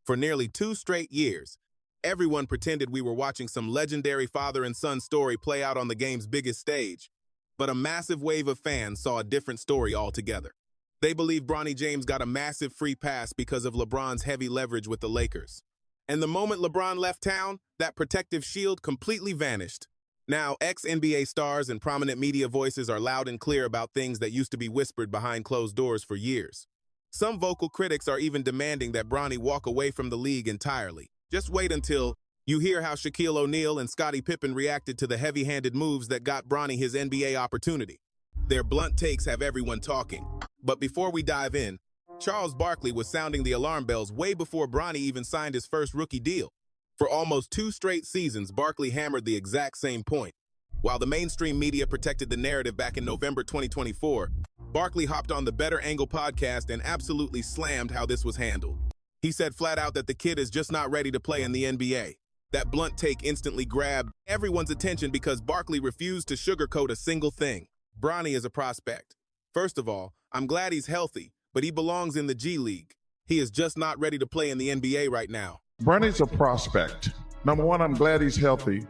For nearly 2 straight years, everyone pretended we were watching some legendary father and son story play out on the game's biggest stage. But a massive wave of fans saw a different story altogether. They believe Bronny James got a massive free pass because of LeBron's heavy leverage with the Lakers. And the moment LeBron left town, that protective shield completely vanished. Now, ex-NBA stars and prominent media voices are loud and clear about things that used to be whispered behind closed doors for years. Some vocal critics are even demanding that Bronny walk away from the league entirely. Just wait until you hear how Shaquille O'Neal and Scottie Pippen reacted to the heavy-handed moves that got Bronny his NBA opportunity. Their blunt takes have everyone talking. But before we dive in, Charles Barkley was sounding the alarm bells way before Bronny even signed his first rookie deal. For almost 2 straight seasons, Barkley hammered the exact same point. While the mainstream media protected the narrative back in November 2024, Barkley hopped on the Better Angle podcast and absolutely slammed how this was handled. He said flat out that the kid is just not ready to play in the NBA. That blunt take instantly grabbed everyone's attention because Barkley refused to sugarcoat a single thing. Bronny is a prospect. First of all, I'm glad he's healthy, but he belongs in the G League. He is just not ready to play in the NBA right now. Bronny's a prospect. Number one, I'm glad he's healthy.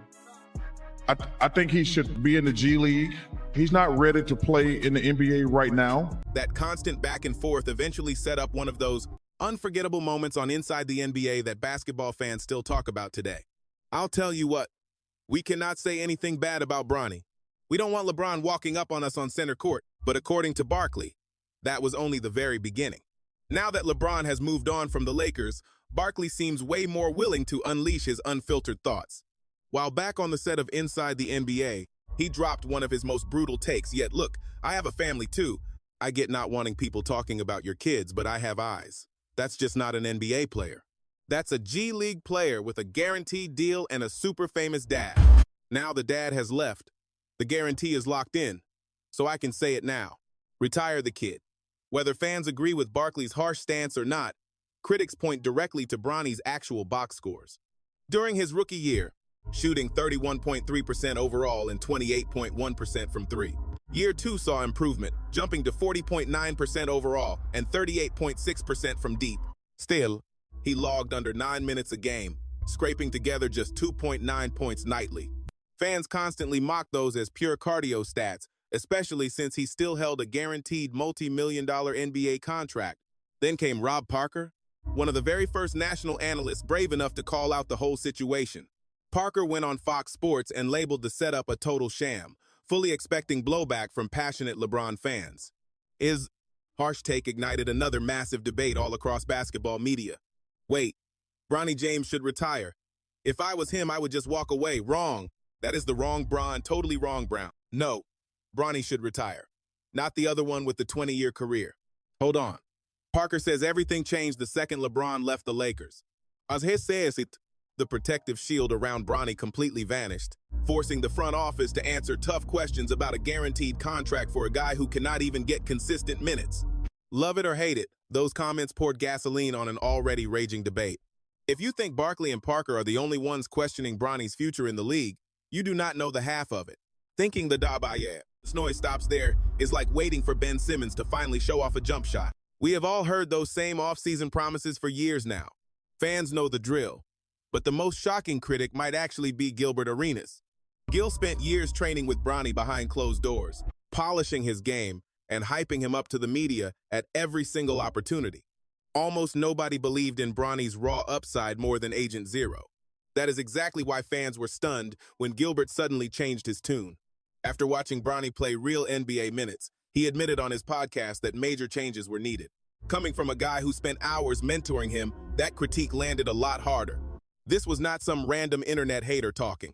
I think he should be in the G League. He's not ready to play in the NBA right now. That constant back and forth eventually set up one of those unforgettable moments on Inside the NBA that basketball fans still talk about today. I'll tell you what, we cannot say anything bad about Bronny. We don't want LeBron walking up on us on center court, but according to Barkley, that was only the very beginning. Now that LeBron has moved on from the Lakers, Barkley seems way more willing to unleash his unfiltered thoughts. While back on the set of Inside the NBA, he dropped one of his most brutal takes. Yet look, I have a family too. I get not wanting people talking about your kids, but I have eyes. That's just not an NBA player. That's a G League player with a guaranteed deal and a super famous dad. Now the dad has left. The guarantee is locked in. So I can say it now. Retire the kid. Whether fans agree with Barkley's harsh stance or not, critics point directly to Bronny's actual box scores. During his rookie year, shooting 31.3% overall and 28.1% from three. Year 2 saw improvement, jumping to 40.9% overall and 38.6% from deep. Still, he logged under 9 minutes a game, scraping together just 2.9 points nightly. Fans constantly mock those as pure cardio stats, especially since he still held a guaranteed multi-million-dollar NBA contract. Then came Rob Parker, one of the very first national analysts brave enough to call out the whole situation. Parker went on Fox Sports and labeled the setup a total sham, fully expecting blowback from passionate LeBron fans. His harsh take ignited another massive debate all across basketball media. Wait, Bronny James should retire. If I was him, I would just walk away. Wrong. That is the wrong Bron, totally wrong Brown. No, Bronny should retire. Not the other one with the 20-year career. Hold on. Parker says everything changed the second LeBron left the Lakers. As he says it, the protective shield around Bronny completely vanished, forcing the front office to answer tough questions about a guaranteed contract for a guy who cannot even get consistent minutes. Love it or hate it, those comments poured gasoline on an already raging debate. If you think Barkley and Parker are the only ones questioning Bronny's future in the league, you do not know the half of it. Thinking the noise stops there is like waiting for Ben Simmons to finally show off a jump shot. We have all heard those same offseason promises for years now. Fans know the drill. But the most shocking critic might actually be Gilbert Arenas. Gil spent years training with Bronny behind closed doors, polishing his game and hyping him up to the media at every single opportunity. Almost nobody believed in Bronny's raw upside more than Agent Zero. That is exactly why fans were stunned when Gilbert suddenly changed his tune. After watching Bronny play real NBA minutes, he admitted on his podcast that major changes were needed. Coming from a guy who spent hours mentoring him, that critique landed a lot harder. This was not some random internet hater talking.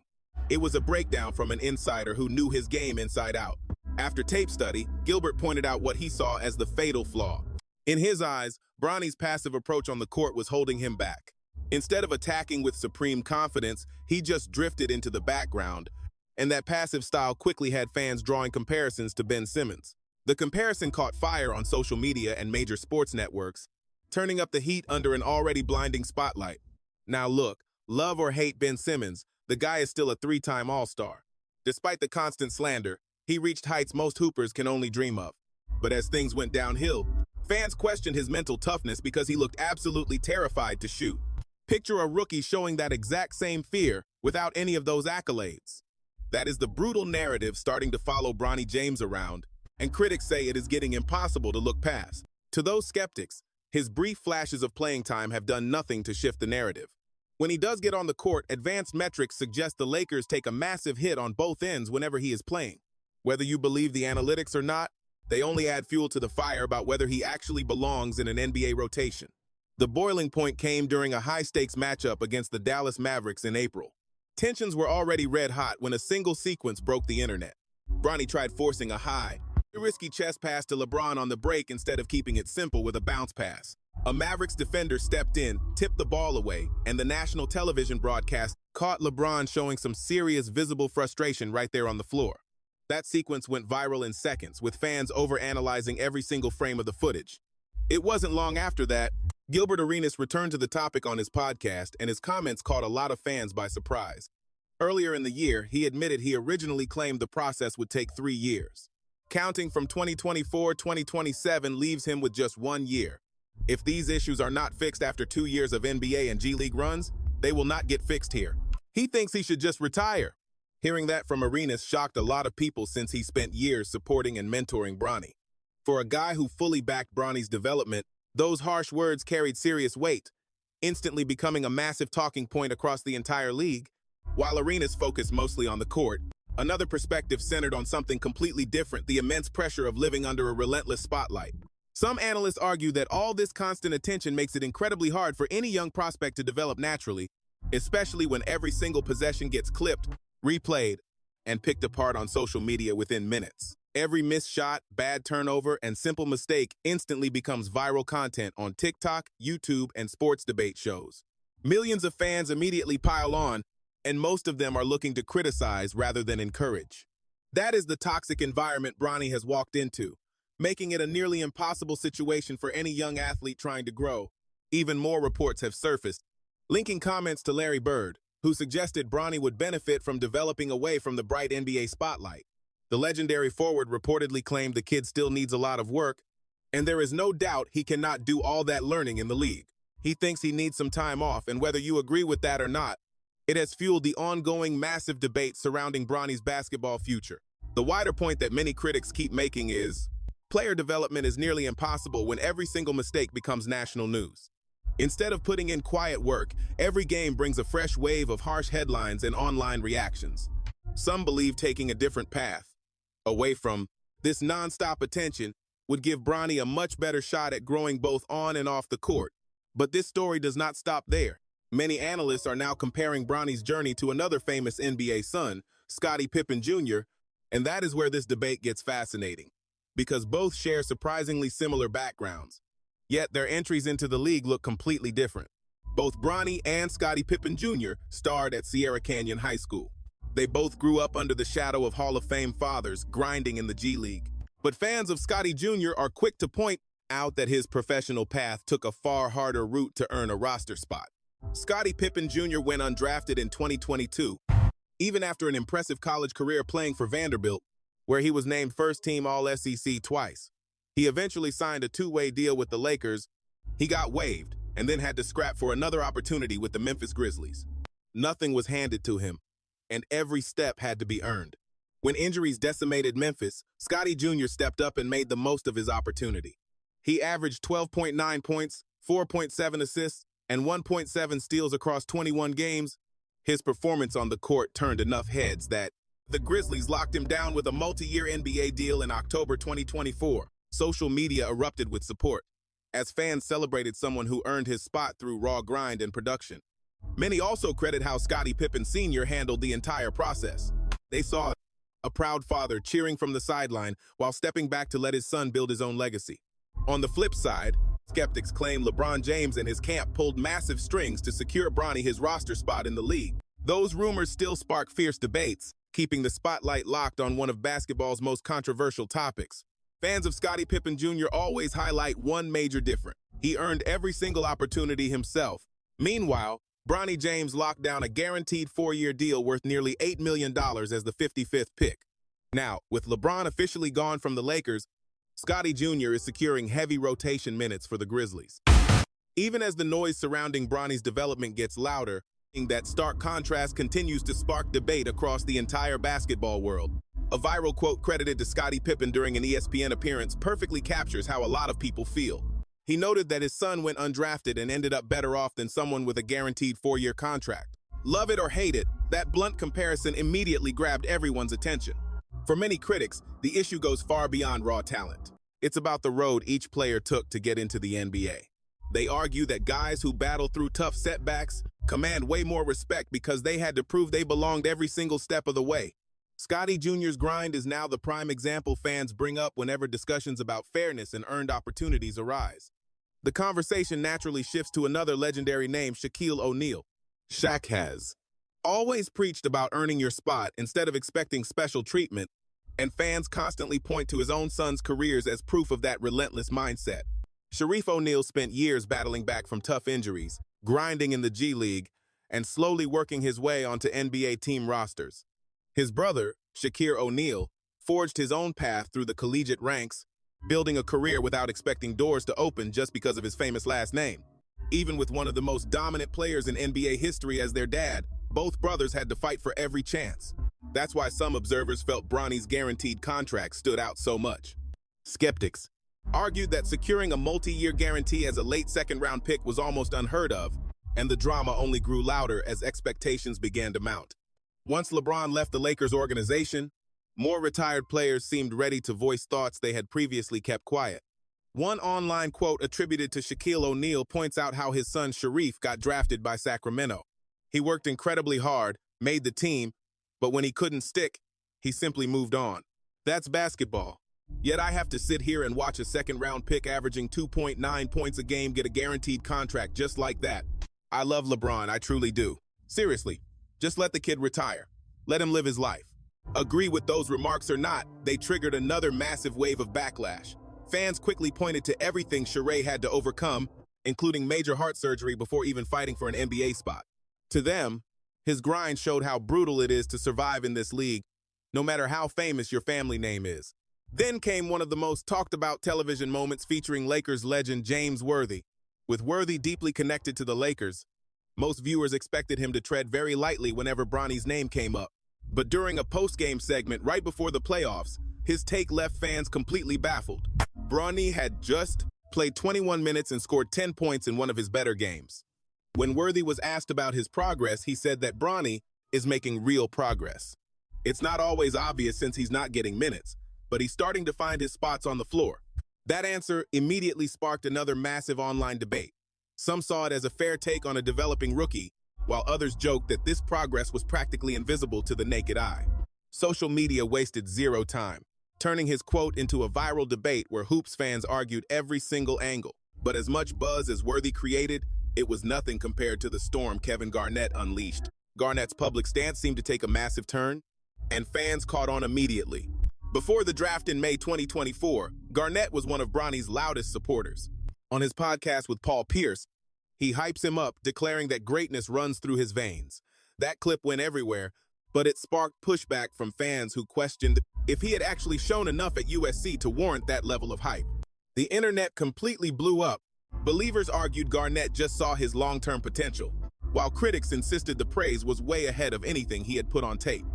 It was a breakdown from an insider who knew his game inside out. After tape study, Gilbert pointed out what he saw as the fatal flaw. In his eyes, Bronny's passive approach on the court was holding him back. Instead of attacking with supreme confidence, he just drifted into the background, and that passive style quickly had fans drawing comparisons to Ben Simmons. The comparison caught fire on social media and major sports networks, turning up the heat under an already blinding spotlight. Now look, love or hate Ben Simmons, the guy is still a 3-time All-Star. Despite the constant slander, he reached heights most hoopers can only dream of. But as things went downhill, fans questioned his mental toughness because he looked absolutely terrified to shoot. Picture a rookie showing that exact same fear without any of those accolades. That is the brutal narrative starting to follow Bronny James around, and critics say it is getting impossible to look past. To those skeptics, his brief flashes of playing time have done nothing to shift the narrative. When he does get on the court, advanced metrics suggest the Lakers take a massive hit on both ends whenever he is playing. Whether you believe the analytics or not, they only add fuel to the fire about whether he actually belongs in an NBA rotation. The boiling point came during a high-stakes matchup against the Dallas Mavericks in April. Tensions were already red hot when a single sequence broke the internet. Bronny tried forcing a high, risky chest pass to LeBron on the break instead of keeping it simple with a bounce pass. A Mavericks defender stepped in, tipped the ball away, and the national television broadcast caught LeBron showing some serious visible frustration right there on the floor. That sequence went viral in seconds, with fans overanalyzing every single frame of the footage. It wasn't long after that, Gilbert Arenas returned to the topic on his podcast, and his comments caught a lot of fans by surprise. Earlier in the year, he admitted he originally claimed the process would take 3 years. Counting from 2024-2027 leaves him with just 1 year. If these issues are not fixed after 2 years of NBA and G League runs, they will not get fixed here. He thinks he should just retire. Hearing that from Arenas shocked a lot of people since he spent years supporting and mentoring Bronny. For a guy who fully backed Bronny's development, those harsh words carried serious weight, instantly becoming a massive talking point across the entire league. While Arenas focused mostly on the court, another perspective centered on something completely different: the immense pressure of living under a relentless spotlight. Some analysts argue that all this constant attention makes it incredibly hard for any young prospect to develop naturally, especially when every single possession gets clipped, replayed, and picked apart on social media within minutes. Every missed shot, bad turnover, and simple mistake instantly becomes viral content on TikTok, YouTube, and sports debate shows. Millions of fans immediately pile on, and most of them are looking to criticize rather than encourage. That is the toxic environment Bronny has walked into, making it a nearly impossible situation for any young athlete trying to grow. Even more reports have surfaced, linking comments to Larry Bird, who suggested Bronny would benefit from developing away from the bright NBA spotlight. The legendary forward reportedly claimed the kid still needs a lot of work, and there is no doubt he cannot do all that learning in the league. He thinks he needs some time off, and whether you agree with that or not, it has fueled the ongoing massive debate surrounding Bronny's basketball future. The wider point that many critics keep making is, player development is nearly impossible when every single mistake becomes national news. Instead of putting in quiet work, every game brings a fresh wave of harsh headlines and online reactions. Some believe taking a different path, away from this non-stop attention, would give Bronny a much better shot at growing both on and off the court. But this story does not stop there. Many analysts are now comparing Bronny's journey to another famous NBA son, Scottie Pippen Jr., and that is where this debate gets fascinating, because both share surprisingly similar backgrounds. Yet their entries into the league look completely different. Both Bronny and Scottie Pippen Jr. starred at Sierra Canyon High School. They both grew up under the shadow of Hall of Fame fathers, grinding in the G League. But fans of Scottie Jr. are quick to point out that his professional path took a far harder route to earn a roster spot. Scottie Pippen Jr. went undrafted in 2022, even after an impressive college career playing for Vanderbilt, where he was named first-team All-SEC twice. He eventually signed a two-way deal with the Lakers. He got waived and then had to scrap for another opportunity with the Memphis Grizzlies. Nothing was handed to him, and every step had to be earned. When injuries decimated Memphis, Scottie Jr. stepped up and made the most of his opportunity. He averaged 12.9 points, 4.7 assists, and 1.7 steals across 21 games. His performance on the court turned enough heads that the Grizzlies locked him down with a multi-year NBA deal in October 2024. Social media erupted with support, as fans celebrated someone who earned his spot through raw grind and production. Many also credit how Scottie Pippen Sr. handled the entire process. They saw a proud father cheering from the sideline while stepping back to let his son build his own legacy. On the flip side, skeptics claim LeBron James and his camp pulled massive strings to secure Bronny his roster spot in the league. Those rumors still spark fierce debates, keeping the spotlight locked on one of basketball's most controversial topics. Fans of Scottie Pippen Jr. always highlight one major difference: he earned every single opportunity himself. Meanwhile, Bronny James locked down a guaranteed 4-year deal worth nearly $8 million as the 55th pick. Now, with LeBron officially gone from the Lakers, Scottie Jr. is securing heavy rotation minutes for the Grizzlies. Even as the noise surrounding Bronny's development gets louder, that stark contrast continues to spark debate across the entire basketball world. A viral quote credited to Scottie Pippen during an ESPN appearance perfectly captures how a lot of people feel. He noted that his son went undrafted and ended up better off than someone with a guaranteed 4-year contract. Love it or hate it, that blunt comparison immediately grabbed everyone's attention. For many critics, the issue goes far beyond raw talent. It's about the road each player took to get into the NBA. They argue that guys who battle through tough setbacks command way more respect because they had to prove they belonged every single step of the way. Scottie Jr.'s grind is now the prime example fans bring up whenever discussions about fairness and earned opportunities arise. The conversation naturally shifts to another legendary name, Shaquille O'Neal. Shaq has always preached about earning your spot instead of expecting special treatment, and fans constantly point to his own son's careers as proof of that relentless mindset. Shaquille O'Neal spent years battling back from tough injuries, grinding in the G League, and slowly working his way onto NBA team rosters. His brother, Shaquille O'Neal, forged his own path through the collegiate ranks, building a career without expecting doors to open just because of his famous last name. Even with one of the most dominant players in NBA history as their dad, both brothers had to fight for every chance. That's why some observers felt Bronny's guaranteed contract stood out so much. Skeptics argued that securing a multi-year guarantee as a late second-round pick was almost unheard of, and the drama only grew louder as expectations began to mount. Once LeBron left the Lakers organization, more retired players seemed ready to voice thoughts they had previously kept quiet. One online quote attributed to Shaquille O'Neal points out how his son Sharif got drafted by Sacramento. He worked incredibly hard, made the team, but when he couldn't stick, he simply moved on. That's basketball. Yet I have to sit here and watch a second-round pick averaging 2.9 points a game get a guaranteed contract just like that. I love LeBron, I truly do. Seriously, just let the kid retire. Let him live his life. Agree with those remarks or not, they triggered another massive wave of backlash. Fans quickly pointed to everything Shaquille had to overcome, including major heart surgery before even fighting for an NBA spot. To them, his grind showed how brutal it is to survive in this league, no matter how famous your family name is. Then came one of the most talked about television moments featuring Lakers legend James Worthy. With Worthy deeply connected to the Lakers, most viewers expected him to tread very lightly whenever Bronny's name came up. But during a post-game segment right before the playoffs, his take left fans completely baffled. Bronny had just played 21 minutes and scored 10 points in one of his better games. When Worthy was asked about his progress, he said that Bronny is making real progress. It's not always obvious since he's not getting minutes, but he's starting to find his spots on the floor. That answer immediately sparked another massive online debate. Some saw it as a fair take on a developing rookie, while others joked that this progress was practically invisible to the naked eye. Social media wasted zero time, turning his quote into a viral debate where Hoops fans argued every single angle. But as much buzz as Worthy created, it was nothing compared to the storm Kevin Garnett unleashed. Garnett's public stance seemed to take a massive turn, and fans caught on immediately. Before the draft in May 2024, Garnett was one of Bronny's loudest supporters. On his podcast with Paul Pierce, he hypes him up, declaring that greatness runs through his veins. That clip went everywhere, but it sparked pushback from fans who questioned if he had actually shown enough at USC to warrant that level of hype. The internet completely blew up. Believers argued Garnett just saw his long-term potential, while critics insisted the praise was way ahead of anything he had put on tape.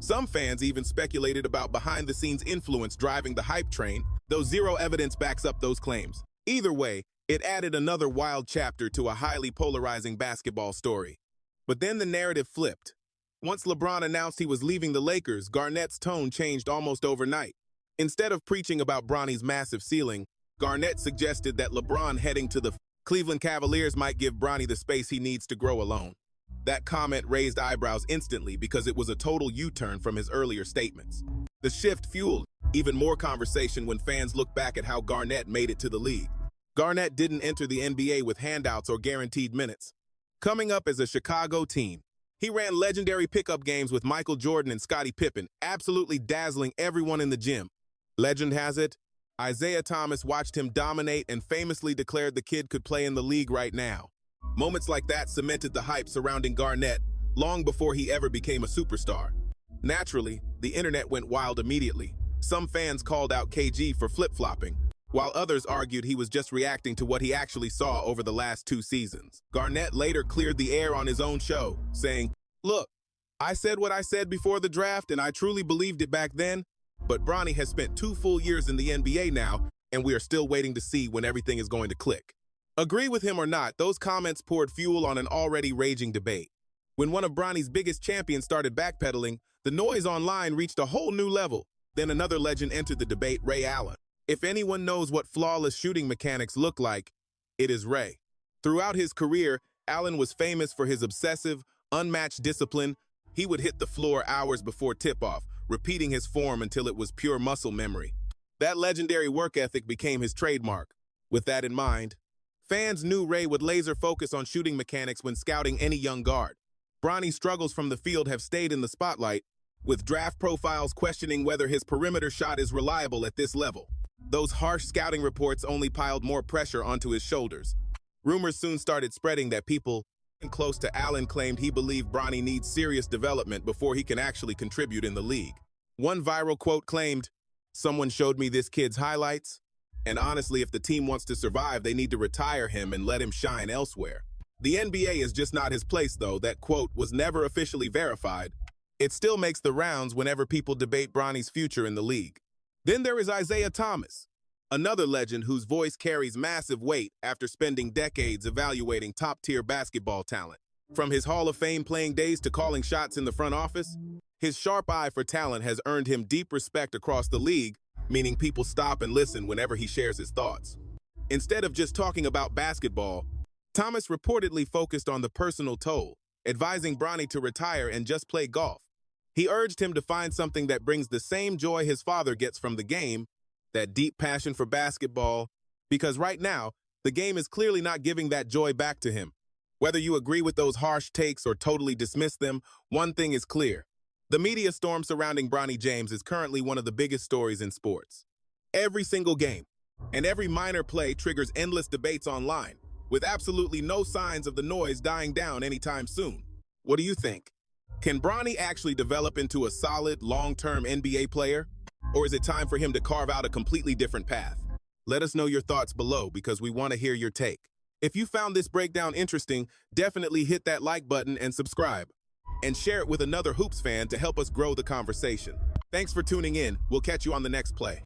Some fans even speculated about behind-the-scenes influence driving the hype train, though zero evidence backs up those claims. Either way, it added another wild chapter to a highly polarizing basketball story. But then the narrative flipped. Once LeBron announced he was leaving the Lakers, Garnett's tone changed almost overnight. Instead of preaching about Bronny's massive ceiling, Garnett suggested that LeBron heading to the Cleveland Cavaliers might give Bronny the space he needs to grow alone. That comment raised eyebrows instantly because it was a total U-turn from his earlier statements. The shift fueled even more conversation when fans looked back at how Garnett made it to the league. Garnett didn't enter the NBA with handouts or guaranteed minutes. Coming up as a Chicago teen, he ran legendary pickup games with Michael Jordan and Scottie Pippen, absolutely dazzling everyone in the gym. Legend has it, Isaiah Thomas watched him dominate and famously declared the kid could play in the league right now. Moments like that cemented the hype surrounding Garnett long before he ever became a superstar. Naturally, the internet went wild immediately. Some fans called out KG for flip-flopping, while others argued he was just reacting to what he actually saw over the last 2 seasons. Garnett later cleared the air on his own show, saying, "Look, I said what I said before the draft, and I truly believed it back then, but Bronny has spent 2 full years in the NBA now, and we are still waiting to see when everything is going to click." Agree with him or not, those comments poured fuel on an already raging debate. When one of Bronny's biggest champions started backpedaling, the noise online reached a whole new level. Then another legend entered the debate, Ray Allen. If anyone knows what flawless shooting mechanics look like, it is Ray. Throughout his career, Allen was famous for his obsessive, unmatched discipline. He would hit the floor hours before tip-off, repeating his form until it was pure muscle memory. That legendary work ethic became his trademark. With that in mind, fans knew Ray would laser focus on shooting mechanics when scouting any young guard. Bronny's struggles from the field have stayed in the spotlight, with draft profiles questioning whether his perimeter shot is reliable at this level. Those harsh scouting reports only piled more pressure onto his shoulders. Rumors soon started spreading that people close to Allen claimed he believed Bronny needs serious development before he can actually contribute in the league. One viral quote claimed, "Someone showed me this kid's highlights, and honestly, if the team wants to survive, they need to retire him and let him shine elsewhere." The NBA is just not his place, though. That quote was never officially verified. It still makes the rounds whenever people debate Bronny's future in the league. Then there is Isaiah Thomas, another legend whose voice carries massive weight after spending decades evaluating top-tier basketball talent. From his Hall of Fame playing days to calling shots in the front office, his sharp eye for talent has earned him deep respect across the league, meaning people stop and listen whenever he shares his thoughts. Instead of just talking about basketball, Thomas reportedly focused on the personal toll, advising Bronny to retire and just play golf. He urged him to find something that brings the same joy his father gets from the game, that deep passion for basketball, because right now, the game is clearly not giving that joy back to him. Whether you agree with those harsh takes or totally dismiss them, one thing is clear. The media storm surrounding Bronny James is currently one of the biggest stories in sports. Every single game and every minor play triggers endless debates online, with absolutely no signs of the noise dying down anytime soon. What do you think? Can Bronny actually develop into a solid, long-term NBA player? Or is it time for him to carve out a completely different path? Let us know your thoughts below because we want to hear your take. If you found this breakdown interesting, definitely hit that like button and subscribe. And share it with another Hoops fan to help us grow the conversation. Thanks for tuning in. We'll catch you on the next play.